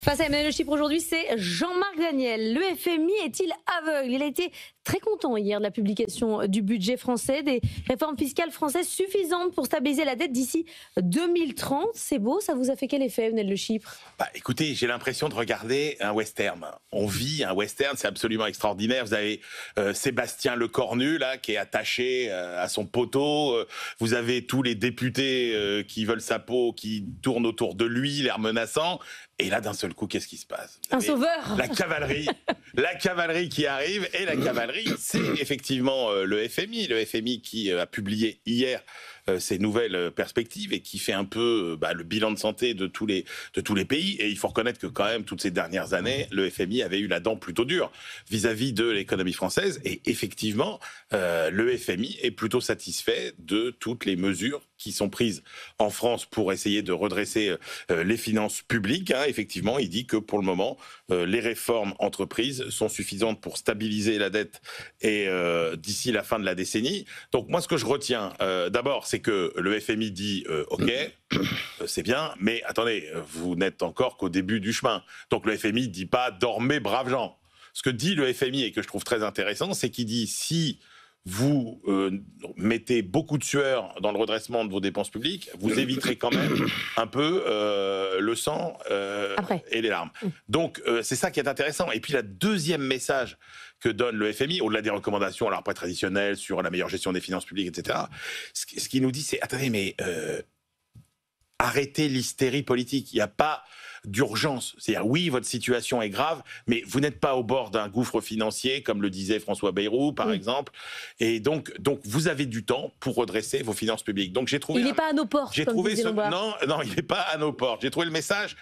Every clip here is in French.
Face à Emmanuel Chypre aujourd'hui, c'est Jean-Marc Daniel. Le FMI est-il aveugle? Il a été très content hier de la publication du budget français, des réformes fiscales françaises suffisantes pour stabiliser la dette d'ici 2030. C'est beau, ça vous a fait quel effet, Emmanuel Chypre? Écoutez, j'ai l'impression de regarder un western. On vit un western, c'est absolument extraordinaire. Vous avez Sébastien Lecornu, là, qui est attaché à son poteau. Vous avez tous les députés qui veulent sa peau, qui tournent autour de lui, l'air menaçant. Et là, d'un seul coup, qu'est-ce qui se passe? Un sauveur. La cavalerie qui arrive. Et la cavalerie, c'est effectivement le FMI. Le FMI qui a publié hier ses nouvelles perspectives et qui fait un peu le bilan de santé de tous les pays. Et il faut reconnaître que quand même, toutes ces dernières années, le FMI avait eu la dent plutôt dure vis-à-vis de l'économie française. Et effectivement, le FMI est plutôt satisfait de toutes les mesures qui sont prises en France pour essayer de redresser les finances publiques. Effectivement, il dit que pour le moment, les réformes entreprises sont suffisantes pour stabiliser la dette et d'ici la fin de la décennie. Donc moi, ce que je retiens, d'abord, c'est que le FMI dit OK, c'est bien, mais attendez, vous n'êtes encore qu'au début du chemin. Donc le FMI ne dit pas dormez braves gens. Ce que dit le FMI et que je trouve très intéressant, c'est qu'il dit si vous mettez beaucoup de sueur dans le redressement de vos dépenses publiques, vous éviterez quand même un peu le sang et les larmes. Donc c'est ça qui est intéressant. Et puis le deuxième message que donne le FMI, au-delà des recommandations, alors pas traditionnelles, sur la meilleure gestion des finances publiques, etc., ce qu'il nous dit, c'est, attendez, mais arrêtez l'hystérie politique. Il n'y a pas d'urgence. C'est-à-dire, oui, votre situation est grave, mais vous n'êtes pas au bord d'un gouffre financier, comme le disait François Bayrou, par exemple. Et donc, vous avez du temps pour redresser vos finances publiques. Donc, j'ai trouvé... Il n'est pas à nos portes, comme disait Lombard. Non, il n'est pas à nos portes. J'ai trouvé le message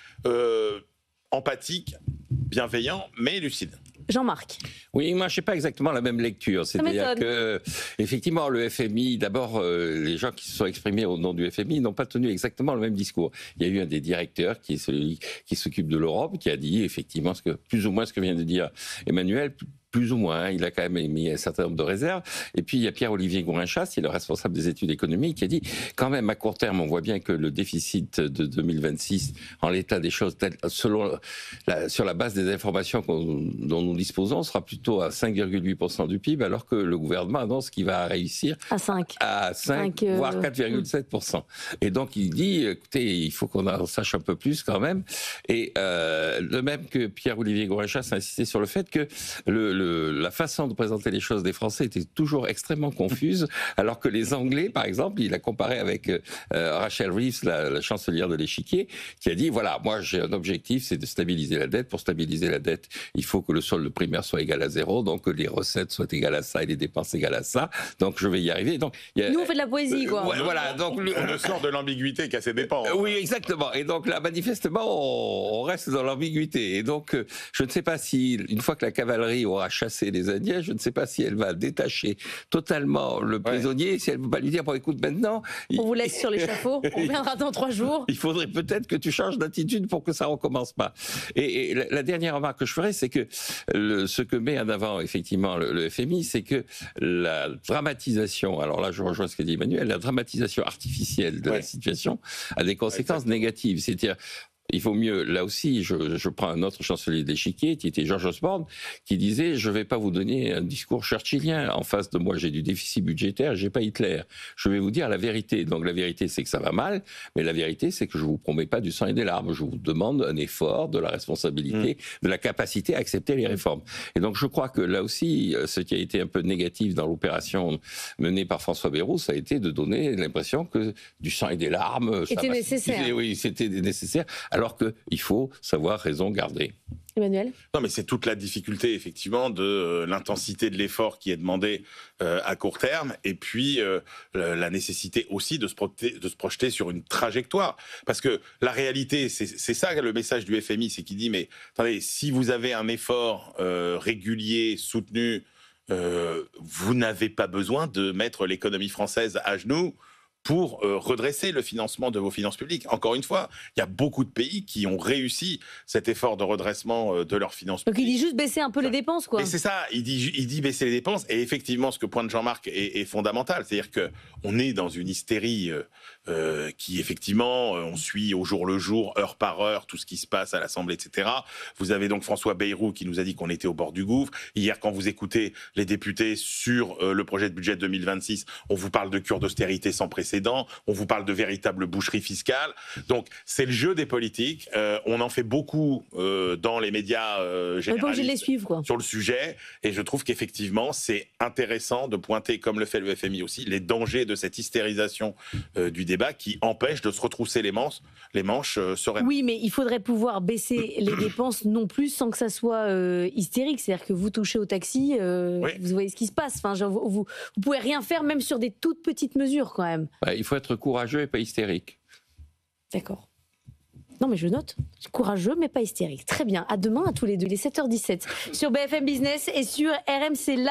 empathique, bienveillant, mais lucide. Jean-Marc. Oui, moi, je n'ai pas exactement la même lecture. C'est-à-dire que, effectivement, le FMI, d'abord, les gens qui se sont exprimés au nom du FMI n'ont pas tenu exactement le même discours. Il y a eu un des directeurs, qui est celui qui s'occupe de l'Europe, qui a dit, effectivement, plus ou moins ce que vient de dire Emmanuel. Plus ou moins, il a quand même émis un certain nombre de réserves. Et puis, il y a Pierre-Olivier Gourinchas, qui est le responsable des études économiques, qui a dit, quand même, à court terme, on voit bien que le déficit de 2026, en l'état des choses, sur la base des informations dont nous disposons, sera plutôt à 5,8% du PIB, alors que le gouvernement annonce qu'il va réussir à 5 voire 4,7%. Et donc, il dit, écoutez, il faut qu'on en sache un peu plus quand même. Et de même que Pierre-Olivier Gourinchas a insisté sur le fait que la façon de présenter les choses des Français était toujours extrêmement confuse, alors que les Anglais, par exemple, il a comparé avec Rachel Reeves, la chancelière de l'Échiquier, qui a dit, voilà, moi j'ai un objectif, c'est de stabiliser la dette. Pour stabiliser la dette, il faut que le solde primaire soit égal à 0, donc que les recettes soient égales à ça et les dépenses égales à ça. Donc je vais y arriver. Donc, nous, on fait de la poésie, quoi. Voilà, donc on sort de l'ambiguïté qu'à ses dépens. Oui, exactement. Et donc là, manifestement, on reste dans l'ambiguïté. Et donc, je ne sais pas si, une fois que la cavalerie aura chassé les Indiens, je ne sais pas si elle va détacher totalement le prisonnier, si elle va lui dire, bon, écoute, maintenant... On vous laisse sur l'échafaud, on reviendra dans 3 jours. Il faudrait peut-être que tu changes d'attitude pour que ça recommence pas. Et la dernière remarque que je ferai, c'est que ce que met en avant, effectivement, le FMI, c'est que la dramatisation, alors là, je rejoins ce qu'a dit Emmanuel, la dramatisation artificielle de la situation a des conséquences négatives. C'est-à-dire, il faut mieux, là aussi, je prends un autre chancelier d'échiquier, qui était George Osborne, qui disait, je ne vais pas vous donner un discours churchillien. En face de moi, j'ai du déficit budgétaire, j'ai pas Hitler. Je vais vous dire la vérité. Donc la vérité, c'est que ça va mal, mais la vérité, c'est que je vous promets pas du sang et des larmes. Je vous demande un effort, de la responsabilité, de la capacité à accepter les réformes. Et donc je crois que là aussi, ce qui a été un peu négatif dans l'opération menée par François Bayrou, ça a été de donner l'impression que du sang et des larmes... C'était nécessaire. Oui, c'était nécessaire. Alors qu'il faut savoir raison garder. Emmanuel ? Non, mais c'est toute la difficulté, effectivement, de l'intensité de l'effort qui est demandé à court terme, et puis la nécessité aussi de se projeter sur une trajectoire. Parce que la réalité, c'est ça le message du FMI, c'est qu'il dit, mais attendez, si vous avez un effort régulier, soutenu, vous n'avez pas besoin de mettre l'économie française à genoux pour redresser le financement de vos finances publiques. Encore une fois, il y a beaucoup de pays qui ont réussi cet effort de redressement de leurs finances publiques. Donc il dit juste baisser un peu les dépenses, quoi. Mais c'est ça, il dit baisser les dépenses, et effectivement, ce que pointe Jean-Marc est fondamental, c'est-à-dire qu'on est dans une hystérie qui effectivement, on suit au jour le jour, heure par heure, tout ce qui se passe à l'Assemblée, etc. Vous avez donc François Bayrou qui nous a dit qu'on était au bord du gouffre. Hier, quand vous écoutez les députés sur le projet de budget 2026, on vous parle de cure d'austérité sans précédent, on vous parle de véritable boucherie fiscale. Donc, c'est le jeu des politiques. On en fait beaucoup dans les médias généralistes les suivre, quoi. sur le sujet. Et je trouve qu'effectivement, c'est intéressant de pointer, comme le fait le FMI aussi, les dangers de cette hystérisation du débat qui empêche de se retrousser les manches sereinement. Oui, mais il faudrait pouvoir baisser les dépenses non plus sans que ça soit hystérique. C'est-à-dire que vous touchez au taxi, Oui. vous voyez ce qui se passe. Enfin, genre, vous pouvez rien faire, même sur des toutes petites mesures, quand même. Il faut être courageux et pas hystérique. D'accord. Non, mais je note. Courageux, mais pas hystérique. Très bien. À demain à tous les deux. Il est 7h17 sur BFM Business et sur RMC Live.